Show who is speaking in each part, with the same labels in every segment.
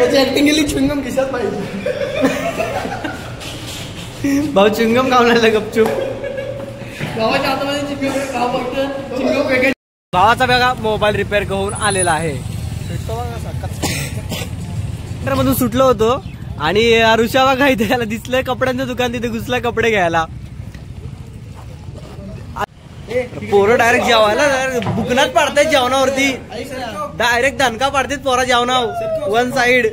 Speaker 1: Acting केली चुंगम खिशात पाहिजे
Speaker 2: भाऊ चुंगम खावला गपचूप
Speaker 1: गावाच्या हातामध्ये चिंगम वेगळे.
Speaker 2: भावाचा बघा मोबाईल रिपेअर करून आलेला आहे. मधून सुटलो होतो आणि ऋषावा काही त्याला दिसलंय कपड्यांचं दुकान, तिथे घुसलाय कपडे घ्यायला. पोरं डायरेक्ट जेवायला बुकनात पाडतायत जेवणावरती, डायरेक्ट दणका पाडतात पोरा जेवणावर वन साइड.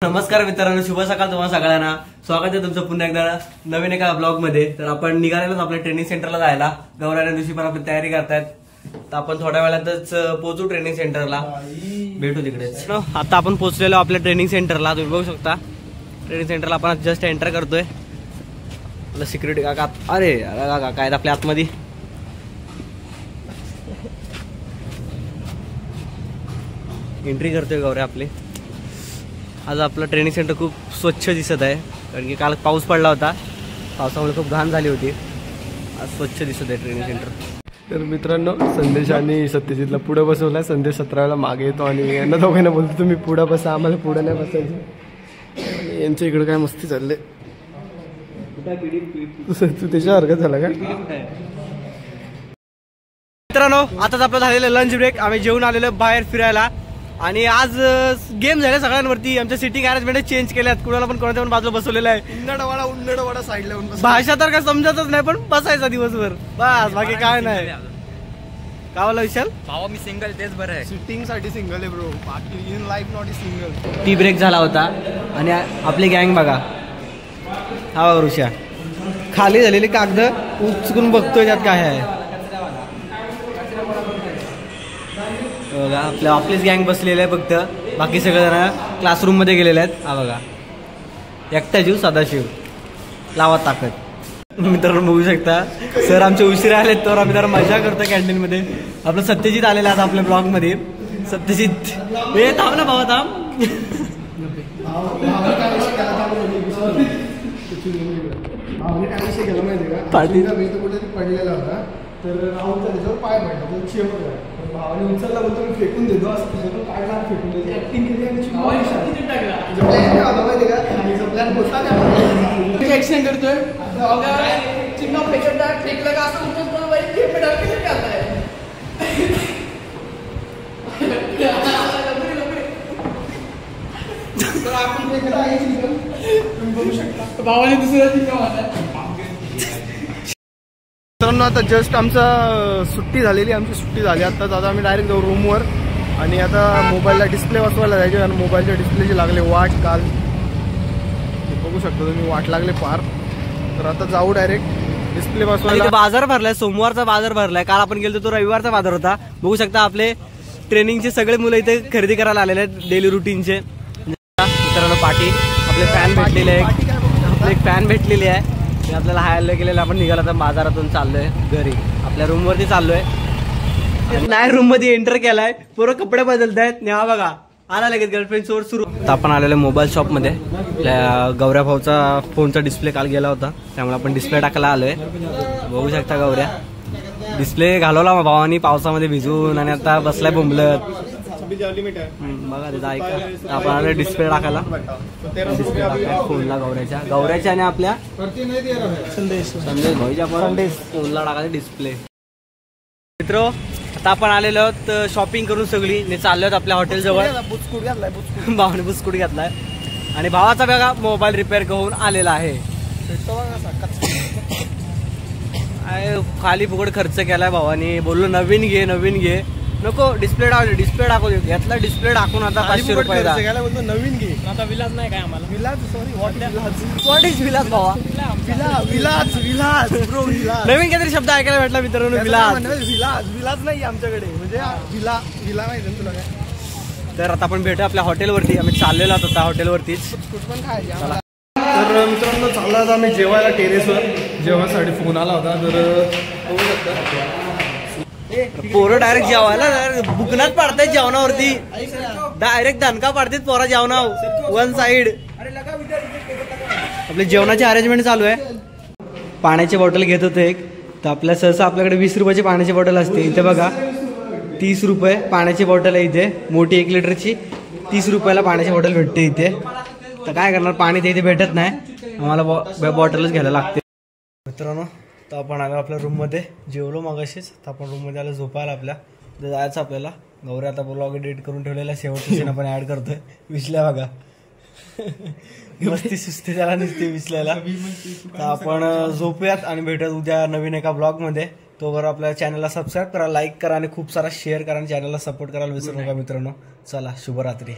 Speaker 2: नमस्कार मित्रांनो, शुभ सकाळ तुम्हाला सगळ्यांना. स्वागत आहे तुमचं पुन्हा एकदा नवीन एका ब्लॉग मध्ये. तर आपण निघालेलो आपल्या ट्रेनिंग सेंटरला जायला. गौराच्या दिवशी पण आपली तयारी करतायत, तर आपण थोड्या वेळातच पोहोचू ट्रेनिंग सेंटरला, भेटू तिकडेच. आता आपण पोहोचलेलो आपल्या ट्रेनिंग सेंटरला. तुम्ही बघू शकता ट्रेनिंग सेंटरला आपण जस्ट एंटर करतोय. आपलं सिक्युरिटी काका, अरे काका काय आपल्या आतमध्ये एंट्री करतोय गौऱ्या आपली. आज आपलं ट्रेनिंग सेंटर खूप स्वच्छ दिसत आहे, कारण की काल पाऊस पडला होता, पावसामुळे खूप घाण झाली होती. आज स्वच्छ दिसत आहे ट्रेनिंग सेंटर.
Speaker 1: तर मित्रांनो, संदेश आणि सत्यजितला पुढे बसवलाय. संदेश 17 वेळा मागे येतो आणि यांना दोघांना बोलतो तुम्ही पुढे बसा, आम्हाला पुढे नाही बसायचं. यांच्या इकडे काय मस्ती चालले. तू त्याच्या हरकत झाला का
Speaker 2: मित्रांनो? आताच आपलं झालेलं लंच ब्रेक, आम्ही जेवून आलेलो बाहेर फिरायला. आणि आज गेम झाले सगळ्यांवरती. आमच्या सिटिंग अरेंजमेंट चेंज केल्यात, कुणाला पण कोणाच्या पण बाजूला बसवलेलं आहे.
Speaker 1: उन्नडवाडा साईडला
Speaker 2: भाषा तर काय समजतच नाही, पण बसायचा दिवसभर बस, बाकी काय नाही. काय बोला विशाल?
Speaker 3: भावा मी सिंगल, तेच बरं आहे.
Speaker 1: सिटिंग साठी सिंगल आहे ब्रो, बाकी in life not single.
Speaker 2: Tea break झाला होता आणि आपली गँग बघा, हा ऋषा खाली झालेली कागद उचकून बघतोय त्यात काय आहे. बघा आपलीच गँग बसलेली आहे, फक्त बाकी सगळेजण क्लासरूम मध्ये गेलेले आहेत. हा बघा, एकटा जीव सदाशिव, लावा ताकद. मित्रांनो बघू शकता सर आमचे उशिरा आलेत, तर आम्ही जरा मजा करतो कॅन्टीन मध्ये. आपलं सत्यजित आलेलं आहे आपल्या ब्लॉग मध्ये. सत्यजित हे थांब ना भावा, थांब.
Speaker 1: पडलेला होता, तर राहुलचा त्याच्यावर पाय पडला, तो चिमक भावाने उचलला, बोलतो मी फेकून देतो, असं त्याच्यातून काढला फेकून देतो. ऍक्टिंग केली आणि माहिती का, प्लॅन होता ऍक्शन करतोय चिन्ह फेकलं का असं उचलतो. आपण फेकला आहे तुम्ही बघू शकता. भावाने दुसरा चिन्ह होता. मित्रांनो, आता जस्ट आमचा सुट्टी झालेली, आमची सुट्टी झाली आता. आता आम्ही डायरेक्ट जाऊ रूमवर आणि आता मोबाईलला डिस्प्ले बसवायला जायचे, आणि मोबाईलच्या डिस्प्लेची लागले वाट. काल बघू शकता तुम्ही, वाट लागले फार. तर आता जाऊ डायरेक्ट डिस्प्ले बसवायला.
Speaker 2: बाजार भरलाय, सोमवारचा बाजार भरलाय. काल आपण गेलो तो रविवारचा बाजार होता. बघू शकता आपले ट्रेनिंगचे सगळे मुलं इथे खरेदी करायला आलेले आहेत डेली रुटीनचे. मित्रांनो पाठी आपले फॅन भेटलेले आहे, आपले एक फॅन भेटलेली आहे. आपल्याला हायला गेलेलं, आपण निघाला तर बाजारातून चाललोय घरी, आपल्या रूम वरती चाललोय. नाही रूम मध्ये एंटर केलाय, पूर्ण कपडे बदलतायत. नेहा बघा आला लगेच गर्लफ्रेंड सोबत सुरू. आपण आलेलो मोबाईल शॉप मध्ये. गौऱ्या भाऊचा फोनचा डिस्प्ले काल गेला होता, त्यामुळे आपण डिस्प्ले टाकायला आलोय. बघू शकता गौऱ्या डिस्प्ले घालवला भावानी पावसामध्ये भिजून, आणि आता बसलाय बोंबलत. बघा तिथं ऐका, आपण आलो डिस्प्ले टाकायला. फोनला गौऱ्याच्या आणि आपल्या संदेश भाईच्या फोनला टाकायला डिस्प्ले. मित्र आता आपण आलेलो आहोत शॉपिंग करून सगळी चाललो आहोत आपल्या हॉटेल जवळ. भावाने बुस्कुट घातलाय आणि भावाचा बघा मोबाईल रिपेअर करून आलेला आहे. खाली फुकट खर्च केलाय भावाने, बोललो नवीन घे नवीन घे, नको डिस्प्ले टाकू घेतला. डिस्प्ले टाकून आता 500 रुपये
Speaker 1: नवीन घे.
Speaker 3: आता विलास नाही काय आम्हाला,
Speaker 1: Vilas sorry
Speaker 2: what is Vilas भावा?
Speaker 1: विलास ब्रो,
Speaker 2: नवीन काहीतरी शब्द ऐकायला भेटला मित्रांनो.
Speaker 1: विलास नाही आमच्याकडे, म्हणजे विला माहिती तुला काय.
Speaker 2: तर आता आपण भेटू आपल्या हॉटेलवरती. आम्ही चाललेलो आहोत आता हॉटेलवरतीच.
Speaker 1: पण खायचं. तर मित्रांनो चालला आता आम्ही जेवायला टेरेसवर. जेवणासाठी फोन आला होता, तर बघू शकता
Speaker 2: पोरं डायरेक्ट जेवायला बुकनात पाडतायत जेवणावरती, डायरेक्ट दणका पाडतात पोरा जेवणावर वन साइड. आपले जेवणाची अरेंजमेंट चालू आहे. पाण्याची बॉटल घेत होतो एक, तर आपल्या सहसा आपल्याकडे 20 रुपयाची पाण्याची बॉटल असते. इथे बघा 30 रुपये पाण्याची बॉटल आहे इथे, मोठी 1 लिटरची 30 रुपयाला पाण्याची बॉटल भेटते इथे. तर काय करणार, पाणी ते इथे भेटत नाही, आम्हाला बॉटलच घ्यायला लागते. मित्रांनो तर आपण आलो आपल्या रूममध्ये, जेवलो मगाशीच, तर आपण रूममध्ये आलो झोपायला. आपल्या जायचं आपल्याला. गौरी आता ब्लॉग एडिट करून ठेवलेला, शेवटची सीन आपण ऍड करतोय. विसल्या बघा मस्ती सुस्ती त्याला नुसती विसल्याला. तर आपण झोपूयात आणि भेटूयात उद्या नवीन एका ब्लॉगमध्ये. तोवर आपल्या चॅनलला सबस्क्राईब करा, लाईक करा आणि खूप सारा शेअर करा आणि चॅनलला सपोर्ट करायला विसरू नका मित्रांनो. चला शुभरात्री.